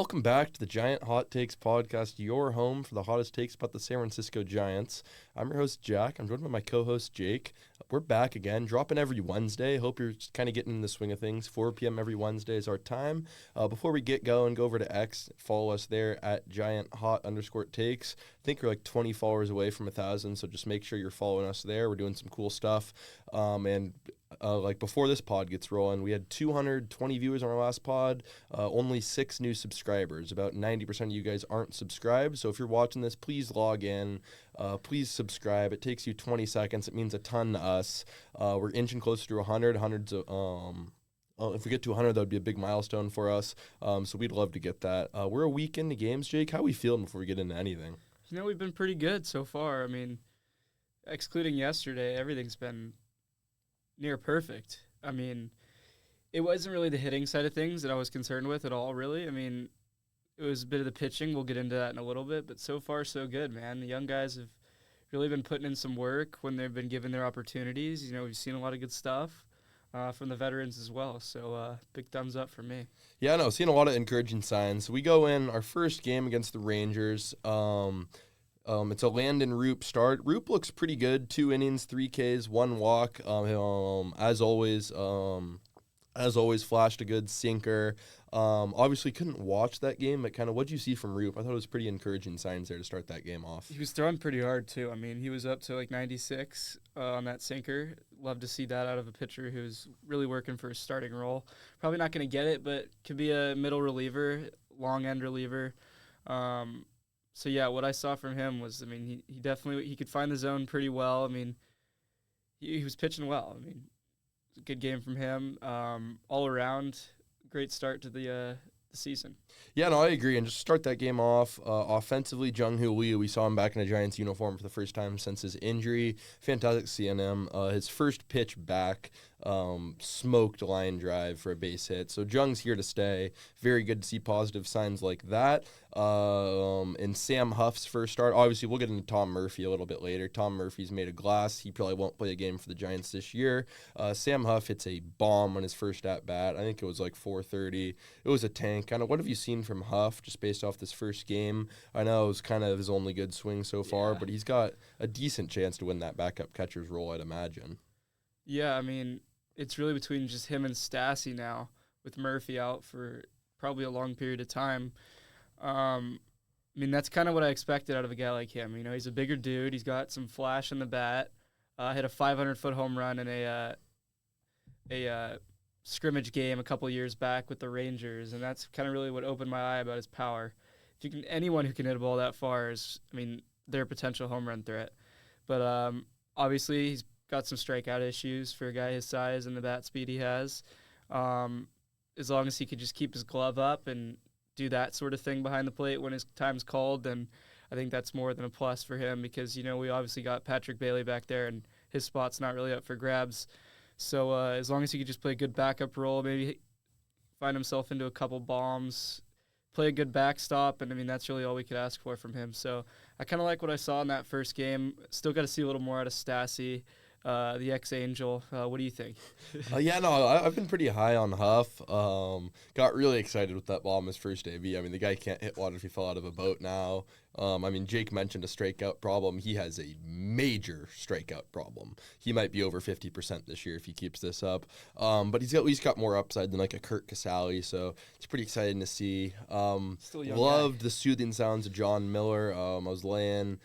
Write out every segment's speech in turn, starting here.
welcome back to the Giant Hot Takes podcast, your home for the hottest takes about the San Francisco Giants. I'm your host, Jack. I'm joined by my co-host, Jake. We're back again, dropping every Wednesday. Hope you're kind of getting in the swing of things. 4 p.m. every Wednesday is our time. Before we get going, go over to X. Follow us there at GiantHot_takes. I think we're like 20 followers away from 1,000, so just make sure you're following us there. We're doing some cool stuff. Like before this pod gets rolling, we had 220 viewers on our last pod, only 6 new subscribers. About 90% of you guys aren't subscribed, so if you're watching this, please log in. Please subscribe. It takes you 20 seconds. It means a ton to us. We're inching closer to 100. If we get to 100, that would be a big milestone for us, so we'd love to get that. We're a week into games, Jake. How are we feeling before we get into anything? We've been pretty good so far. Excluding yesterday, everything's been near perfect. It wasn't really the hitting side of things that I was concerned with at all, really. It was a bit of the pitching. We'll get into that in a little bit, but so far so good, man. The young guys have really been putting in some work when they've been given their opportunities. We've seen a lot of good stuff from the veterans as well, so big thumbs up for me. Yeah, no, seeing a lot of encouraging signs. So we go in our first game against the Rangers. It's a Landon Roop start. Roop looks pretty good. 2 innings, 3 Ks, 1 walk. As always, flashed a good sinker. Obviously couldn't watch that game, but kind of what'd you see from Roop? I thought it was pretty encouraging signs there to start that game off. He was throwing pretty hard, too. He was up to like 96 on that sinker. Love to see that out of a pitcher who's really working for a starting role. Probably not going to get it, but could be a middle reliever, long end reliever. So, yeah, what I saw from him was, he definitely could find the zone pretty well. He was pitching well. A good game from him. All around, great start to the season. Yeah, no, I agree. And just to start that game off, offensively, Jung-Hoo Lee, we saw him back in a Giants uniform for the first time since his injury. Fantastic seeing him. His first pitch back, smoked line drive for a base hit. So Jung's here to stay. Very good to see positive signs like that. And Sam Huff's first start. Obviously, we'll get into Tom Murphy a little bit later. Tom Murphy's made of glass. He probably won't play a game for the Giants this year. Sam Huff hits a bomb on his first at-bat. I think it was like 430. It was a tank. Kind of what have you seen from Huff just based off this first game? I know it was kind of his only good swing so far, but he's got a decent chance to win that backup catcher's role, I'd imagine. Yeah, it's really between just him and Stassi now, with Murphy out for probably a long period of time. That's kind of what I expected out of a guy like him. He's a bigger dude. He's got some flash in the bat. Hit a 500-foot home run in a scrimmage game a couple years back with the Rangers, and that's kind of really what opened my eye about his power. Anyone who can hit a ball that far is, they're a potential home run threat. But obviously he's got some strikeout issues for a guy his size and the bat speed he has. As long as he could just keep his glove up and do that sort of thing behind the plate when his time's called, then I think that's more than a plus for him because, we obviously got Patrick Bailey back there and his spot's not really up for grabs. So as long as he could just play a good backup role, maybe find himself into a couple bombs, play a good backstop, and that's really all we could ask for from him. So I kind of like what I saw in that first game. Still got to see a little more out of Stassi, the ex-Angel. What do you think? I've been pretty high on Huff. Got really excited with that ball in his first debut. The guy can't hit water if he fell out of a boat now. Jake mentioned a strikeout problem. He has a major strikeout problem. He might be over 50% this year if he keeps this up. But he's at least got more upside than like a Kurt Casale, so it's pretty exciting to see. Loved the soothing sounds of John Miller. I was laying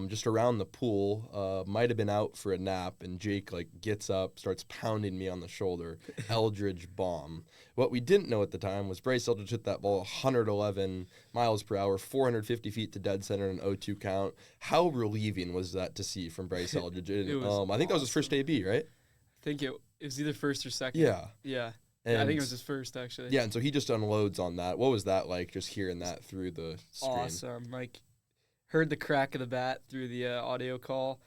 just around the pool, might have been out for a nap, and Jake gets up, starts pounding me on the shoulder. Eldridge bomb. What we didn't know at the time was Bryce Eldridge hit that ball 111 miles per hour, 450 feet to dead center in an 0-2 count. How relieving was that to see from Bryce Eldridge? I think that was his first debut, right? I think it was either first or second. Yeah. And I think it was his first, actually. Yeah, and so he just unloads on that. What was that like, just hearing that through the stream? Awesome. Heard the crack of the bat through the audio call,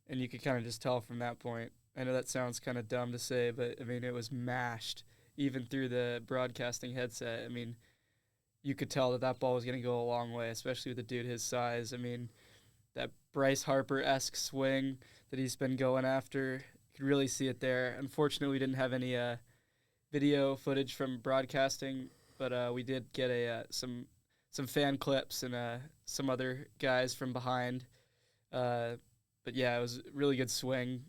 and you could kind of just tell from that point. I know that sounds kind of dumb to say, but, it was mashed, even through the broadcasting headset. You could tell that ball was going to go a long way, especially with a dude his size. That Bryce Harper-esque swing that he's been going after, you could really see it there. Unfortunately, we didn't have any video footage from broadcasting but we did get some fan clips and some other guys from behind. But yeah, it was a really good swing.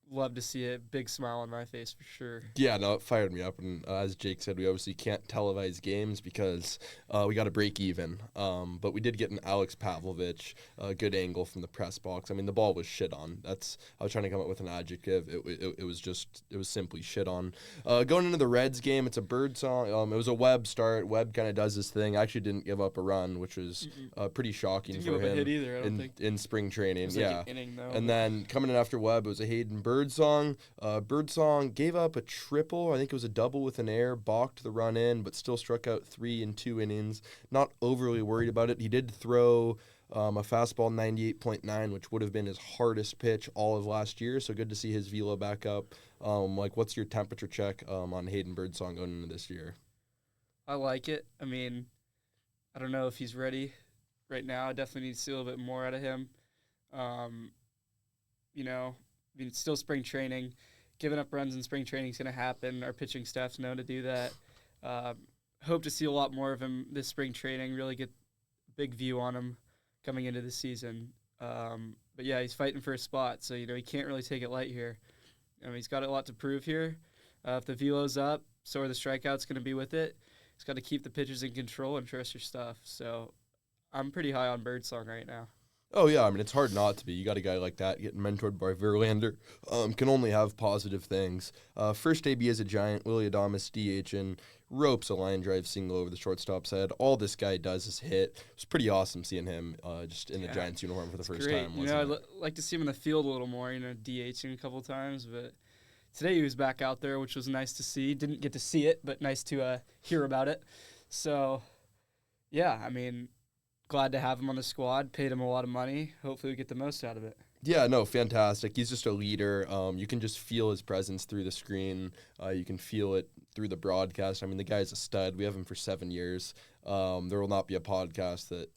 Love to see it. Big smile on my face for sure. Yeah, no, it fired me up. And as Jake said, we obviously can't televise games because we got to break even. But we did get an Alex Pavlovich good angle from the press box. I mean, the ball was shit on. I was trying to come up with an adjective. It was simply shit on. Going into the Reds game, it's a Birdsong. It was a Webb start. Webb kind of does his thing. Actually didn't give up a run, which was pretty shocking Didn't for give up him a hit either, I don't think. in spring training. It was Yeah. like an inning, though, And then coming in after Webb, it was a Hayden Birdsong. Birdsong gave up a triple. I think it was a double with an error, balked the run in, but still struck out 3 in 2 innings. Not overly worried about it. He did throw a fastball 98.9, which would have been his hardest pitch all of last year. So good to see his velo back up. What's your temperature check on Hayden Birdsong going into this year? I like it. I mean, I don't know if he's ready right now. I definitely need to see a little bit more out of him. It's still spring training. Giving up runs in spring training is going to happen. Our pitching staff's known to do that. Hope to see a lot more of him this spring training, really get a big view on him coming into the season. But yeah, he's fighting for a spot, so, he can't really take it light here. I mean, he's got a lot to prove here. If the velo's up, so are the strikeouts going to be with it. He's got to keep the pitchers in control and trust your stuff. So I'm pretty high on Birdsong right now. Oh, yeah. I mean, it's hard not to be. You got a guy like that getting mentored by Verlander. Can only have positive things. First AB as a Giant, Willie Adames DH, and ropes a line drive single over the shortstop's head. All this guy does is hit. It was pretty awesome seeing him just in the Giants uniform for the first great. time. I'd like to see him in the field a little more, DHing a couple times. But today he was back out there, which was nice to see. Didn't get to see it, but nice to hear about it. So, yeah, I mean, glad to have him on the squad. Paid him a lot of money. Hopefully we get the most out of it. Yeah, no, fantastic. He's just a leader. You can just feel his presence through the screen. You can feel it through the broadcast. I mean, the guy's a stud. We have him for 7 years. There will not be a podcast that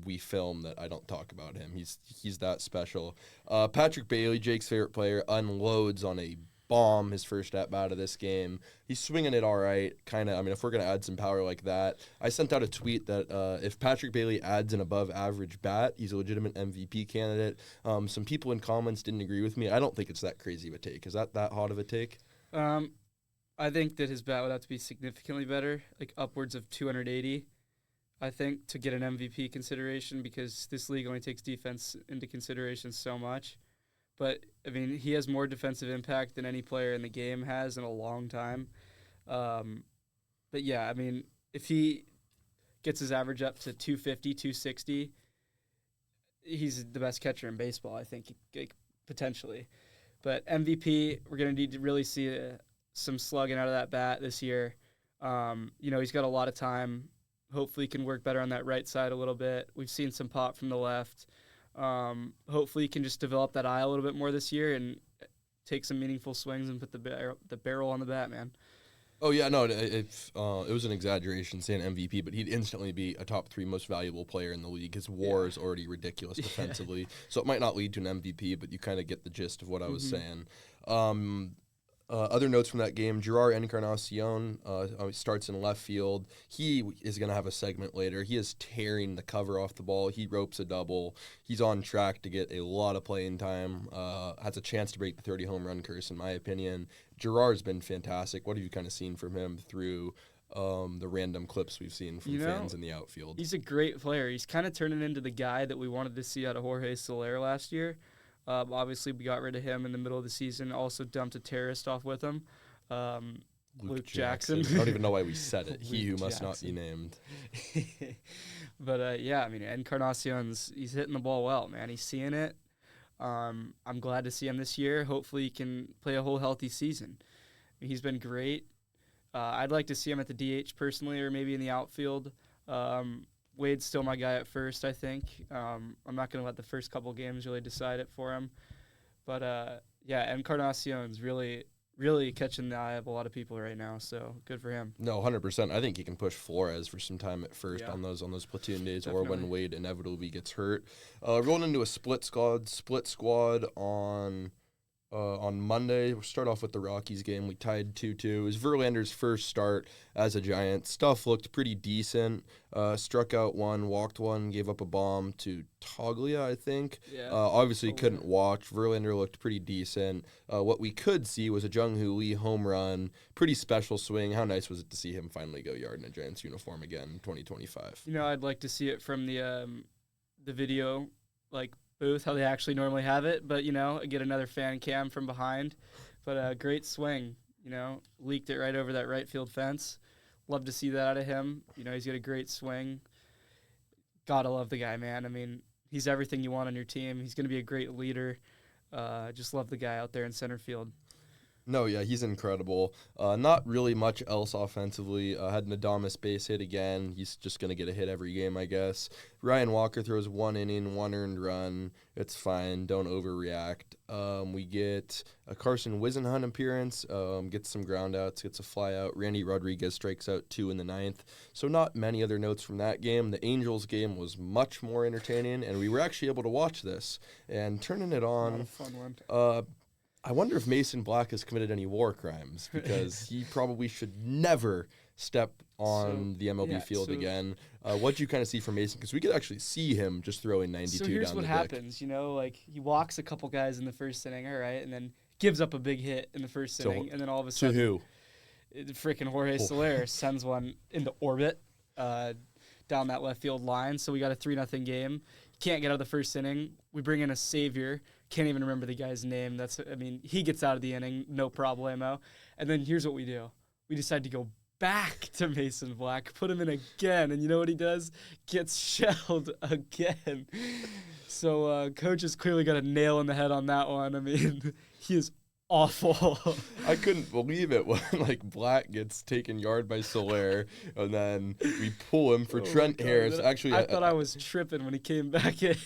we film that I don't talk about him. He's that special. Patrick Bailey, Jake's favorite player, unloads on a bomb his first at-bat of this game. He's swinging it all right, kind of. I mean, if we're going to add some power like that, I sent out a tweet that if Patrick Bailey adds an above-average bat, he's a legitimate MVP candidate. Some people in comments didn't agree with me. I don't think it's that crazy of a take. Is that hot of a take? I think that his bat would have to be significantly better, like upwards of 280, I think, to get an MVP consideration, because this league only takes defense into consideration so much. But, I mean, he has more defensive impact than any player in the game has in a long time. But, yeah, I mean, if he gets his average up to 250, 260, he's the best catcher in baseball, I think, potentially. But MVP, we're going to need to really see some slugging out of that bat this year. He's got a lot of time. Hopefully he can work better on that right side a little bit. We've seen some pop from the left. Hopefully he can just develop that eye a little bit more this year and take some meaningful swings and put the barrel on the bat, man. Oh, yeah, no, it was an exaggeration saying MVP, but he'd instantly be a top 3 most valuable player in the league. His WAR is already ridiculous defensively, so it might not lead to an MVP, but you kind of get the gist of what I was saying. Other notes from that game, Gerard Encarnacion starts in left field. He is going to have a segment later. He is tearing the cover off the ball. He ropes a double. He's on track to get a lot of playing time. Has a chance to break the 30 home run curse, in my opinion. Gerard's been fantastic. What have you kind of seen from him through the random clips we've seen from fans in the outfield? He's a great player. He's kind of turning into the guy that we wanted to see out of Jorge Soler last year. Obviously, we got rid of him in the middle of the season. Also dumped a terrorist off with him, Luke Jackson. I don't even know why we said it. He who must not be named. But, yeah, I mean, Encarnacion's, he's hitting the ball well, man. He's seeing it. I'm glad to see him this year. Hopefully he can play a whole healthy season. He's been great. I'd like to see him at the DH personally, or maybe in the outfield. Wade's still my guy at first, I think. I'm not going to let the first couple games really decide it for him. But, yeah, Encarnacion's really, really catching the eye of a lot of people right now, so good for him. No, 100%. I think he can push Flores for some time at first on those platoon days, definitely. Or when Wade inevitably gets hurt. Rolling into a split squad on on Monday. We'll start off with the Rockies game. We tied 2-2. It was Verlander's first start as a Giant. Stuff looked pretty decent. Struck out one, walked one, gave up a bomb to Toglia, I think. Yeah. Obviously couldn't watch. Verlander looked pretty decent. What we could see was a Jung-Hoo Lee home run. Pretty special swing. How nice was it to see him finally go yard in a Giants uniform again in 2025? I'd like to see it from the video, booth, how they actually normally have it, but get another fan cam from behind. But great swing, leaked it right over that right field fence. Love to see that out of him. He's got a great swing. Gotta love the guy, man. I mean, he's everything you want on your team. He's going to be a great leader. Just love the guy out there in center field. No, yeah, he's incredible. Not really much else offensively. Had an Adames base hit again. He's just going to get a hit every game, I guess. Ryan Walker throws 1 inning, 1 earned run. It's fine. Don't overreact. We get a Carson Wisenhunt appearance. Gets some ground outs, gets a fly out. Randy Rodriguez strikes out 2 in the 9th. So not many other notes from that game. The Angels game was much more entertaining, and we were actually able to watch this. And turning it on. Not a fun one. I wonder if Mason Black has committed any war crimes, because he probably should never step on the MLB field again. What'd you kind of see from Mason? Because we could actually see him just throwing 92 down the deck. So here's what happens, he walks a couple guys in the first inning, all right, and then gives up a big hit in the first inning, and then all of a sudden... To who? Freaking Jorge Soler sends one into orbit down that left field line, so we got a 3-0 game. Can't get out of the first inning. We bring in a savior. Can't even remember the guy's name. He gets out of the inning, no problemo. And then here's what we do. We decide to go back to Mason Black, put him in again, and you know what he does? Gets shelled again. So coach has clearly got a nail in the head on that one. I mean, he is awful. I couldn't believe it when Black gets taken yard by Soler, and then we pull him for Trent Harris. Actually, I thought I was tripping when he came back in.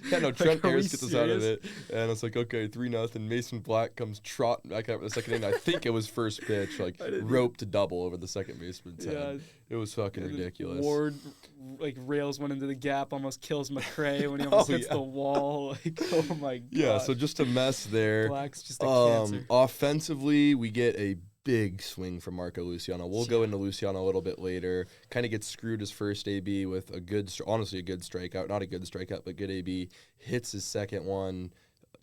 Trent Harris gets us out of it, and it's okay, 3-0. Mason Black comes trotting back out for the second inning. I think it was first pitch, roped double over the second baseman's head. It was fucking ridiculous. Ward rails one into the gap, almost kills McRae when he almost hits the wall. Oh my god. Yeah, so just a mess there. Black's just a cancer. Offensively, we get a big swing from Marco Luciano. We'll go into Luciano a little bit later. Kind of gets screwed his first AB with honestly a good strikeout. Not a good strikeout, but good AB. Hits his second one.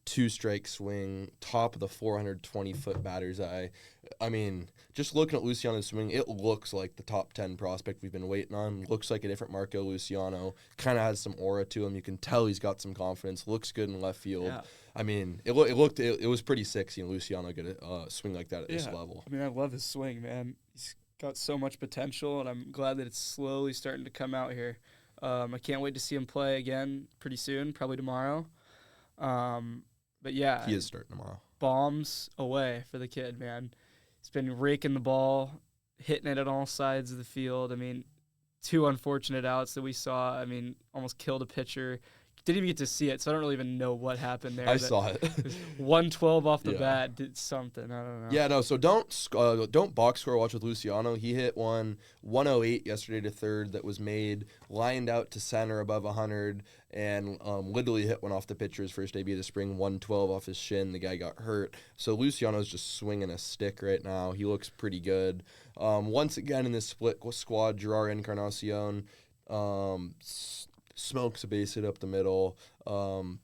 2-strike swing, top of the 420-foot batter's eye. I mean, just looking at Luciano's swing, it looks like the top 10 prospect we've been waiting on. Looks like a different Marco Luciano. Kind of has some aura to him. You can tell he's got some confidence. Looks good in left field. Yeah. I mean, it was pretty sick seeing Luciano get a swing like that at this level. I mean, I love his swing, man. He's got so much potential, and I'm glad that it's slowly starting to come out here. I can't wait to see him play again pretty soon, probably tomorrow. But yeah, he is starting tomorrow. Bombs away for the kid, man. He's been raking the ball, hitting it at all sides of the field. I mean, 2 unfortunate outs that we saw. I mean, almost killed a pitcher. Didn't even get to see it, so I don't really even know what happened there. I saw it. 112 off the bat did something. I don't know. Yeah, no. So don't box score watch with Luciano. He hit 108 yesterday to third that was made, lined out to center above 100, and literally hit one off the pitcher's first AB of the spring. 112 off his shin. The guy got hurt. So Luciano's just swinging a stick right now. He looks pretty good. Once again in this split squad, Gerard Encarnacion. Smokes a base hit up the middle.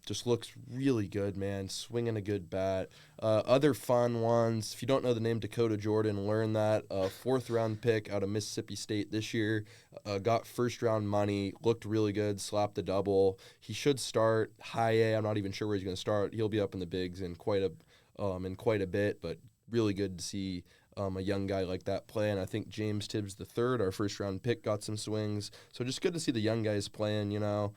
Just looks really good, man. Swinging a good bat. Other fun ones. If you don't know the name Dakota Jordan, learn that. 4th-round pick out of Mississippi State this year. Got first-round money. Looked really good. Slapped a double. He should start high A. I'm not even sure where he's going to start. He'll be up in the bigs in quite a bit, but really good to see a young guy like that playing. I think James Tibbs III, our first-round pick, got some swings. So just good to see the young guys playing, No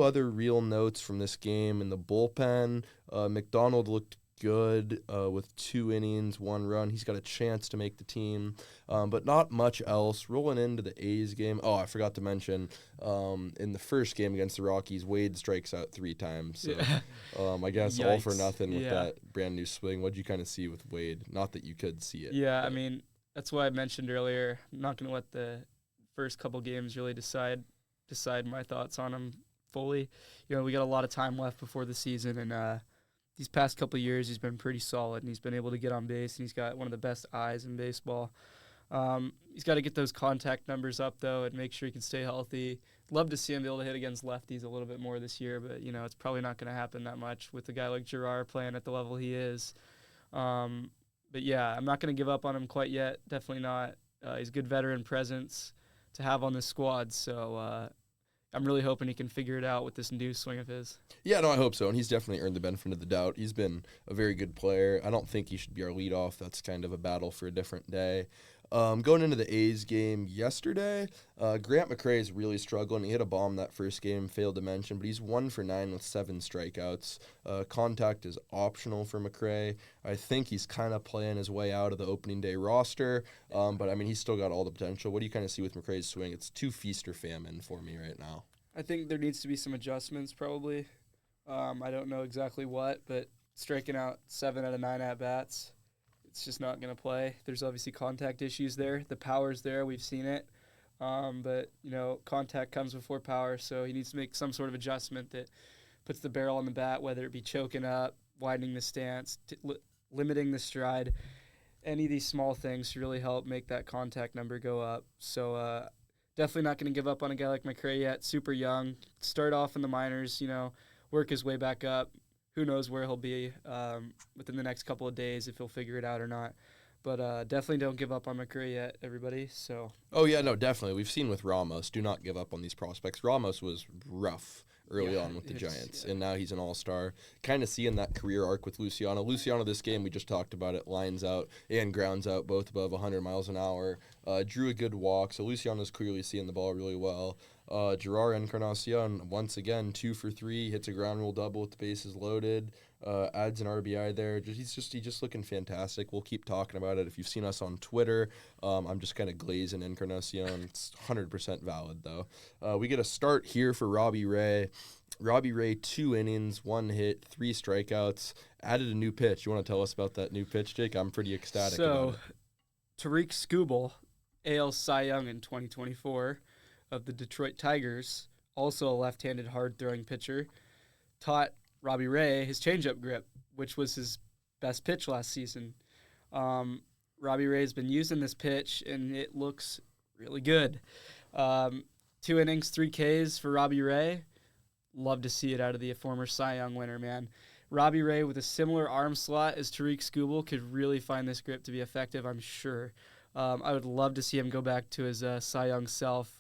other real notes from this game. In the bullpen, McDonald looked good with 2 innings, 1 run. He's got a chance to make the team, but not much else. Rolling into the A's game. Oh, I forgot to mention, in the first game against the Rockies, Wade strikes out 3 times. So, I guess all for nothing with that brand new swing. What'd you kind of see with Wade? Not that you could see it. Yeah, I mean, that's why I mentioned earlier, I'm not going to let the first couple games really decide my thoughts on him fully. We got a lot of time left before the season, and these past couple of years he's been pretty solid, and he's been able to get on base, and he's got one of the best eyes in baseball. He's got to get those contact numbers up, though, and make sure he can stay healthy. Love to see him be able to hit against lefties a little bit more this year, but, it's probably not going to happen that much with a guy like Girard playing at the level he is. But, yeah, I'm not going to give up on him quite yet. Definitely not. He's a good veteran presence to have on this squad, so I'm really hoping he can figure it out with this new swing of his. Yeah, no, I hope so, and he's definitely earned the benefit of the doubt. He's been a very good player. I don't think he should be our leadoff. That's kind of a battle for a different day. Going into the A's game yesterday, Grant McCray is really struggling. He hit a bomb that first game, failed to mention, but he's 1 for 9 with 7 strikeouts. Contact is optional for McCray. I think he's kind of playing his way out of the opening day roster, but, I mean, he's still got all the potential. What do you kind of see with McCray's swing? It's too feast or famine for me right now. I think there needs to be some adjustments probably. I don't know exactly what, but striking out 7 out of 9 at-bats, it's just not going to play. There's obviously contact issues there. The power's there. We've seen it. But, contact comes before power, so he needs to make some sort of adjustment that puts the barrel on the bat, whether it be choking up, widening the stance, limiting the stride. Any of these small things to really help make that contact number go up. So definitely not going to give up on a guy like McCray yet. Super young. Start off in the minors, work his way back up. Who knows where he'll be within the next couple of days, if he'll figure it out or not. But definitely don't give up on McCray yet, everybody. So. Oh, yeah, no, definitely. We've seen with Ramos, do not give up on these prospects. Ramos was rough early on with the Giants, and now he's an all-star. Kind of seeing that career arc with Luciano. Luciano, this game, we just talked about it, lines out and grounds out, both above 100 miles an hour. Drew a good walk, so Luciano's clearly seeing the ball really well. Gerard Encarnacion, once again, 2 for 3, hits a ground rule double with the bases loaded, adds an RBI there. He's just looking fantastic. We'll keep talking about it. If you've seen us on Twitter, I'm just kind of glazing Encarnacion. It's 100% valid, though. We get a start here for Robbie Ray. Robbie Ray, 2 innings, 1 hit, 3 strikeouts, added a new pitch. You want to tell us about that new pitch, Jake? I'm pretty ecstatic about it. Tariq Skubal, AL Cy Young in 2024 of the Detroit Tigers, also a left-handed hard-throwing pitcher, taught Robbie Ray his changeup grip, which was his best pitch last season. Robbie Ray's been using this pitch, and it looks really good. 2 innings, 3 Ks for Robbie Ray. Love to see it out of the former Cy Young winner, man. Robbie Ray, with a similar arm slot as Tariq Skubal, could really find this grip to be effective, I'm sure. I would love to see him go back to his Cy Young self.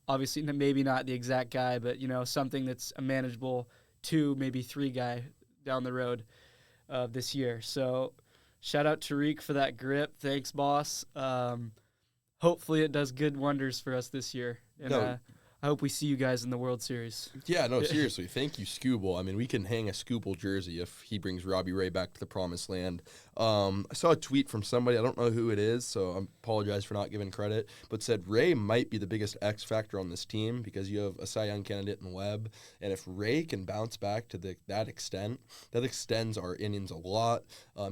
Obviously, maybe not the exact guy, but, something that's a manageable 2, maybe 3 guy down the road this year. So shout out Tariq for that grip. Thanks, boss. Hopefully it does good wonders for us this year. And I hope we see you guys in the World Series. Yeah, no, seriously. Thank you, Skubal. I mean, we can hang a Skubal jersey if he brings Robbie Ray back to the promised land. I saw a tweet from somebody, I don't know who it is, so I apologize for not giving credit, but said Ray might be the biggest X factor on this team because you have a Cy Young candidate in Webb, and if Ray can bounce back to that extent, that extends our innings a lot.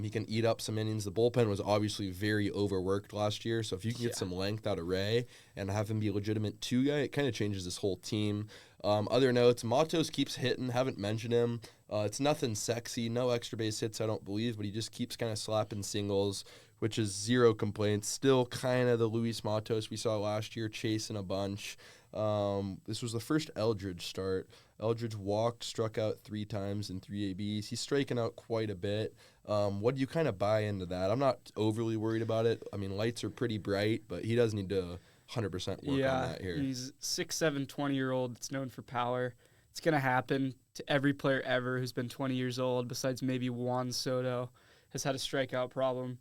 He can eat up some innings. The bullpen was obviously very overworked last year, so if you can get some length out of Ray and have him be a legitimate 2 guy, it kind of changes this whole team. Other notes, Matos keeps hitting, haven't mentioned him. It's nothing sexy, no extra base hits, I don't believe, but he just keeps kind of slapping singles, which is 0 complaints. Still kind of the Luis Matos we saw last year, chasing a bunch. This was the first Eldridge start. Eldridge walked, struck out 3 times in 3 ABs. He's striking out quite a bit. What do you kind of buy into that? I'm not overly worried about it. I mean, lights are pretty bright, but he does need to 100% work on that here. He's 6'7", 20-year-old that's known for power. It's going to happen to every player ever who's been 20 years old, besides maybe Juan Soto, has had a strikeout problem.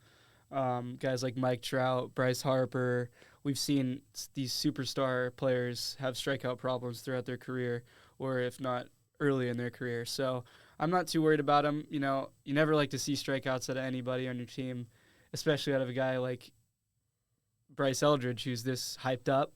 Guys like Mike Trout, Bryce Harper, we've seen these superstar players have strikeout problems throughout their career, or if not early in their career. So I'm not too worried about him. You never like to see strikeouts out of anybody on your team, especially out of a guy like Bryce Eldridge, who's this hyped up.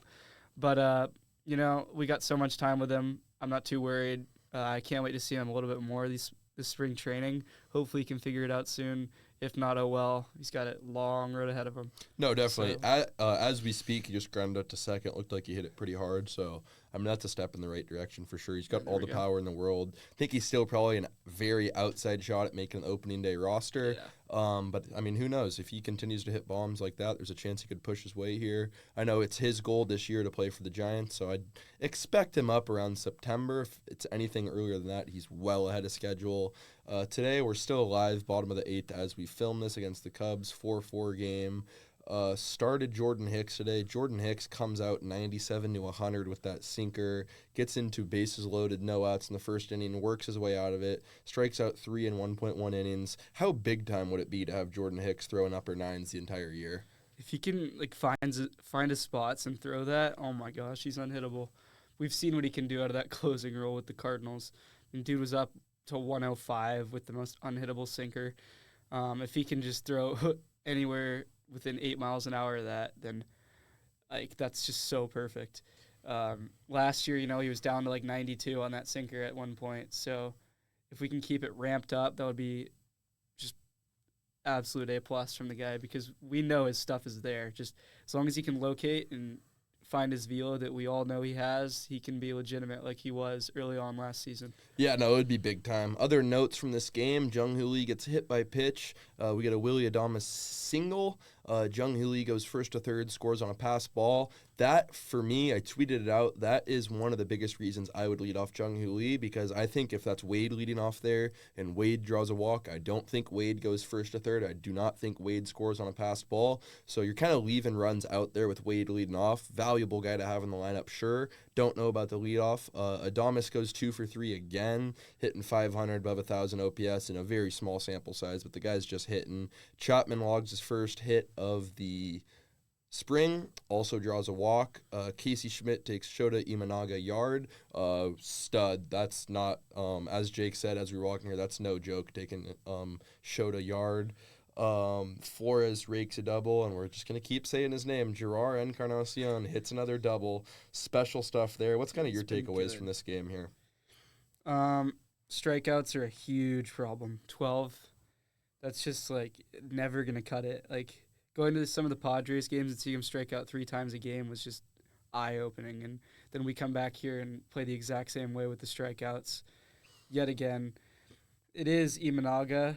But, we got so much time with him. I'm not too worried. I can't wait to see him a little bit more this spring training. Hopefully he can figure it out soon. If not, oh well. He's got a long road ahead of him. No, definitely. As we speak, he just grounded out to second. Looked like he hit it pretty hard. So, I mean, that's a step in the right direction for sure. He's got all the power in the world. I think he's still probably a very outside shot at making an opening day roster. Yeah. But, I mean, who knows? If he continues to hit bombs like that, there's a chance he could push his way here. I know it's his goal this year to play for the Giants, so I'd expect him up around September. If it's anything earlier than that, he's well ahead of schedule. Today, we're still alive, bottom of the 8th as we film this against the Cubs, 4-4 game. Started Jordan Hicks today. Jordan Hicks comes out 97 to 100 with that sinker, gets into bases loaded, no outs in the first inning, works his way out of it, strikes out 3 in 1.1 innings. How big time would it be to have Jordan Hicks throwing upper nines the entire year? If he can find his spots and throw that, oh my gosh, he's unhittable. We've seen what he can do out of that closing role with the Cardinals. And dude was up to 105 with the most unhittable sinker. If he can just throw anywhere within 8 miles an hour of that, then that's just so perfect. Last year, he was down to 92 on that sinker at one point. So if we can keep it ramped up, that would be just absolute A+ from the guy, because we know his stuff is there. Just as long as he can locate and find his velo that we all know he has, he can be legitimate like he was early on last season. Yeah, no, it would be big time. Other notes from this game: Jung-Hoo Lee gets hit by pitch. We get a Willy Adames single. Jung-Hoo Lee goes first to third, scores on a pass ball. That, for me, I tweeted it out, that is one of the biggest reasons I would lead off Jung-Hoo Lee, because I think if that's Wade leading off there and Wade draws a walk, I don't think Wade goes first to third. I do not think Wade scores on a pass ball. So you're kind of leaving runs out there with Wade leading off. Valuable guy to have in the lineup, sure. Don't know about the leadoff. Adames goes 2 for 3 again, hitting 500 above 1,000 OPS in a very small sample size, but the guy's just hitting. Chapman logs his first hit of the spring, also draws a walk. Casey Schmidt takes Shota Imanaga yard. Stud. That's not, as Jake said as we were walking here, that's no joke, taking Shota yard. Flores rakes a double, and we're just going to keep saying his name. Gerard Encarnacion hits another double. Special stuff there. What's kind of your takeaways from this game here? Strikeouts are a huge problem. 12. That's just, never going to cut it. Going to some of the Padres games and seeing him strike out 3 times a game was just eye-opening. And then we come back here and play the exact same way with the strikeouts. Yet again, it is Imanaga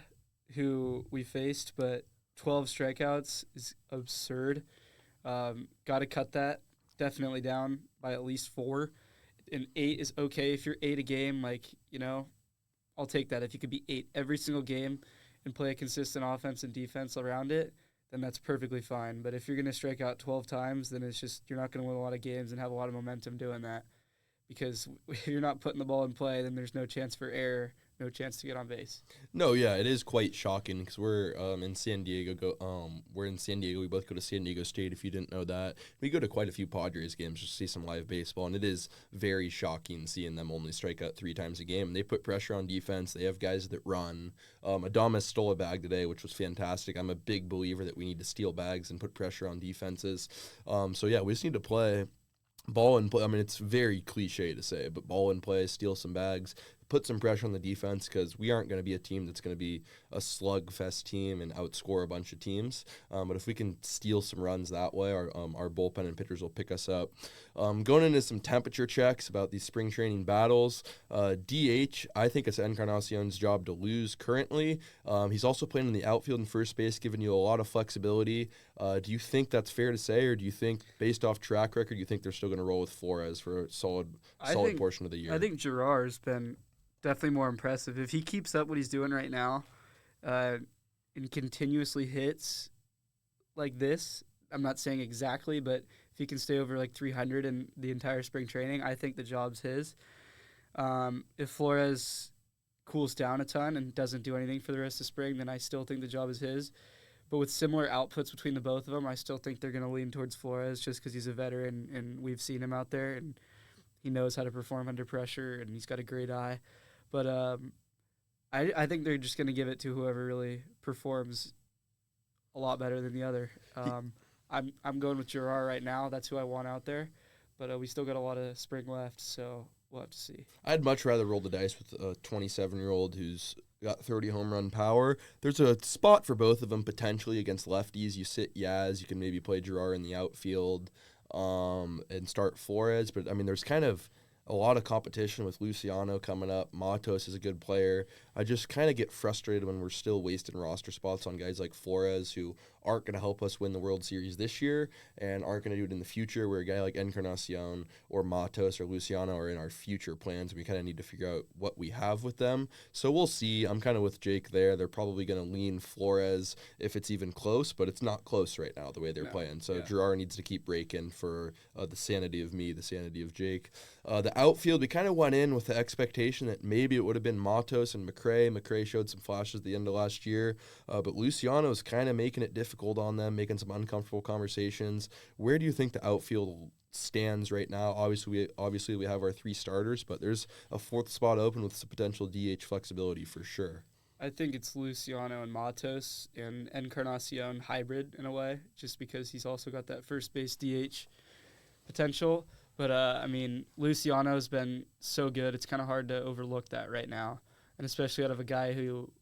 who we faced, but 12 strikeouts is absurd. Got to cut that definitely down by at least 4. And 8 is okay. If you're 8 a game, I'll take that. If you could be 8 every single game and play a consistent offense and defense around it, then that's perfectly fine. But if you're going to strike out 12 times, then it's just you're not going to win a lot of games and have a lot of momentum doing that. Because if you're not putting the ball in play, then there's no chance for error, no chance to get on base. No, yeah, it is quite shocking because we're in San Diego. We're in San Diego. We both go to San Diego State. If you didn't know that, we go to quite a few Padres games just to see some live baseball, and it is very shocking seeing them only strike out 3 times a game. And they put pressure on defense. They have guys that run. Adames stole a bag today, which was fantastic. I'm a big believer that we need to steal bags and put pressure on defenses. So yeah, we just need to play ball and play. I mean, it's very cliche to say, but ball and play, steal some bags, put some pressure on the defense, because we aren't going to be a team that's going to be a slugfest team and outscore a bunch of teams. But if we can steal some runs that way, our bullpen and pitchers will pick us up. Going into some temperature checks about these spring training battles, DH, I think it's Encarnacion's job to lose currently. He's also playing in the outfield and first base, giving you a lot of flexibility. Do you think that's fair to say, or do you think, based off track record, you think they're still going to roll with Flores for a solid portion of the year? I think Gerard's been definitely more impressive. If he keeps up what he's doing right now and continuously hits like this, I'm not saying exactly, but if he can stay over 300 in the entire spring training, I think the job's his. If Flores cools down a ton and doesn't do anything for the rest of spring, then I still think the job is his. But with similar outputs between the both of them, I still think they're going to lean towards Flores just because he's a veteran and we've seen him out there and he knows how to perform under pressure and he's got a great eye. But I think they're just going to give it to whoever really performs a lot better than the other. I'm going with Gerard right now. That's who I want out there. But we still got a lot of spring left, so we'll have to see. I'd much rather roll the dice with a 27-year-old who's got 30 home run power. There's a spot for both of them potentially against lefties. You sit Yaz, you can maybe play Gerard in the outfield and start Flores. But, I mean, there's kind of a lot of competition with Luciano coming up. Matos is a good player. I just kind of get frustrated when we're still wasting roster spots on guys like Flores who aren't going to help us win the World Series this year and aren't going to do it in the future, where a guy like Encarnacion or Matos or Luciano are in our future plans. We kind of need to figure out what we have with them. So we'll see. I'm kind of with Jake there. They're probably going to lean Flores if it's even close, but it's not close right now the way they're playing. So Gerard needs to keep breaking for the sanity of me, the sanity of Jake. The outfield, we kind of went in with the expectation that maybe it would have been Matos and McRae. McRae showed some flashes at the end of last year, but Luciano's kind of making it difficult on them, making some uncomfortable conversations. Where do you think the outfield stands right now? Obviously, we have our 3 starters, but there's a 4th spot open with some potential DH flexibility for sure. I think it's Luciano and Matos and Encarnacion hybrid in a way, just because he's also got that first base DH potential. But, I mean, Luciano's been so good, it's kind of hard to overlook that right now. And especially out of a guy who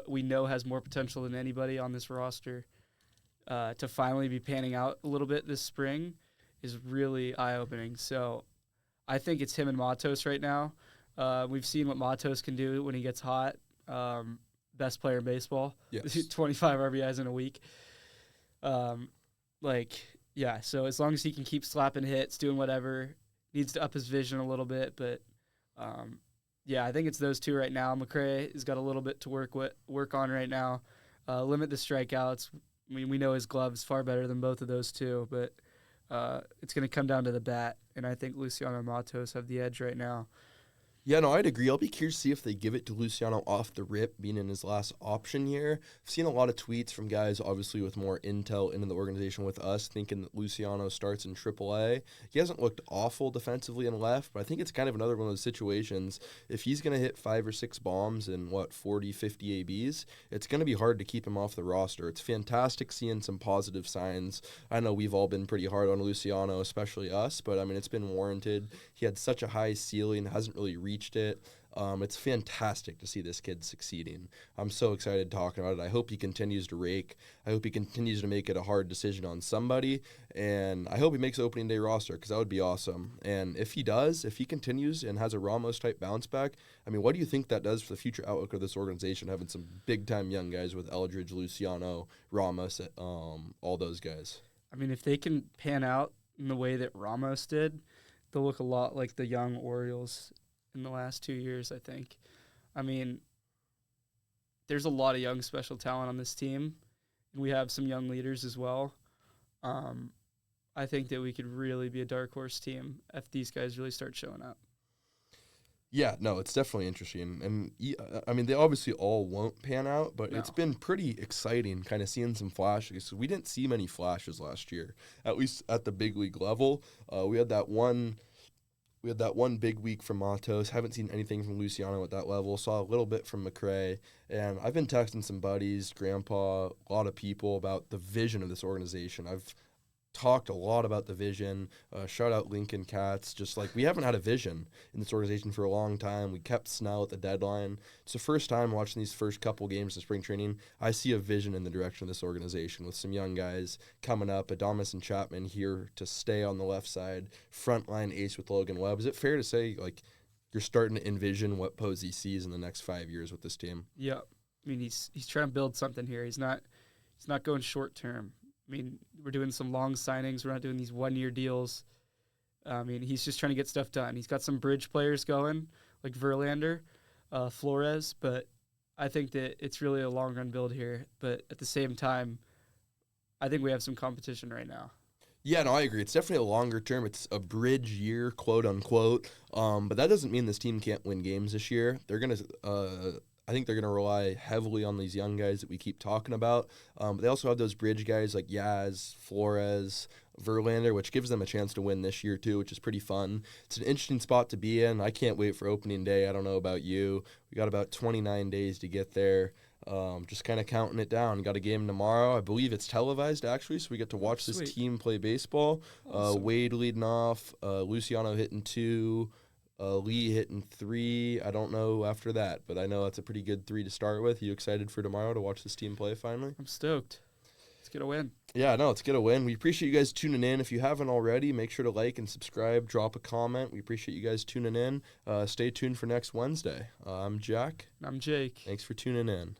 we know has more potential than anybody on this roster, to finally be panning out a little bit this spring is really eye-opening. So I think it's him and Matos right now. We've seen what Matos can do when he gets hot. Best player in baseball. Yes. 25 RBIs in a week. So as long as he can keep slapping hits, doing whatever, needs to up his vision a little bit. But, I think it's those 2 right now. McRae has got a little bit to work on right now. Limit the strikeouts. I mean, we know his glove's far better than both of those 2, but it's going to come down to the bat, and I think Luciano and Matos have the edge right now. Yeah, no, I'd agree. I'll be curious to see if they give it to Luciano off the rip, being in his last option year. I've seen a lot of tweets from guys, obviously, with more intel into the organization with us, thinking that Luciano starts in AAA. He hasn't looked awful defensively in left, but I think it's kind of another one of those situations. If he's going to hit 5 or 6 bombs and, 40, 50 ABs, it's going to be hard to keep him off the roster. It's fantastic seeing some positive signs. I know we've all been pretty hard on Luciano, especially us, but, I mean, it's been warranted. He had such a high ceiling, hasn't really reached it. It's fantastic to see this kid succeeding. I'm so excited talking about it. I hope he continues to rake. I hope he continues to make it a hard decision on somebody, and I hope he makes opening day roster, because that would be awesome. And if he does, if he continues and has a Ramos-type bounce back, I mean, what do you think that does for the future outlook of this organization, having some big-time young guys with Eldridge, Luciano, Ramos, all those guys? I mean, if they can pan out in the way that Ramos did, they'll look a lot like the young Orioles in the last 2 years, I think. I mean, there's a lot of young special talent on this team. We have some young leaders as well. I think that we could really be a dark horse team if these guys really start showing up. Yeah, no, it's definitely interesting. And, I mean, they obviously all won't pan out, but It's been pretty exciting kind of seeing some flashes. We didn't see many flashes last year, at least at the big league level. We had that one big week from Matos. Haven't seen anything from Luciano at that level. Saw a little bit from McRae. And I've been texting some buddies, grandpa, a lot of people about the vision of this organization. I've talked a lot about the vision. Shout out Lincoln Cats. Just like, we haven't had a vision in this organization for a long time. We kept Snell at the deadline. It's the first time watching these first couple games of spring training, I see a vision in the direction of this organization with some young guys coming up. Adames and Chapman here to stay on the left side. Frontline ace with Logan Webb. Is it fair to say, like, you're starting to envision what Posey sees in the next 5 years with this team? Yeah. I mean, he's trying to build something here. He's not going short term. I mean, we're doing some long signings. We're not doing these one-year deals. I mean, he's just trying to get stuff done. He's got some bridge players going, like Verlander, Flores, but I think that it's really a long-run build here. But at the same time, I think we have some competition right now. Yeah, no, I agree. It's definitely a longer term. It's a bridge year, quote unquote. But that doesn't mean this team can't win games this year. They're gonna. I think they're going to rely heavily on these young guys that we keep talking about. But they also have those bridge guys like Yaz, Flores, Verlander, which gives them a chance to win this year too, which is pretty fun. It's an interesting spot to be in. I can't wait for opening day. I don't know about you. We got about 29 days to get there. Just kind of counting it down. Got a game tomorrow. I believe it's televised, actually, so we get to watch this team play baseball. Awesome. Wade leading off, Luciano hitting 2, Lee hitting 3. I don't know after that, but I know that's a pretty good 3 to start with. You excited for tomorrow to watch this team play finally? I'm stoked. Let's get a win. Yeah, no, let's get a win. We appreciate you guys tuning in. If you haven't already, make sure to like and subscribe, drop a comment. We appreciate you guys tuning in. Stay tuned for next Wednesday. I'm Jack. I'm Jake. Thanks for tuning in.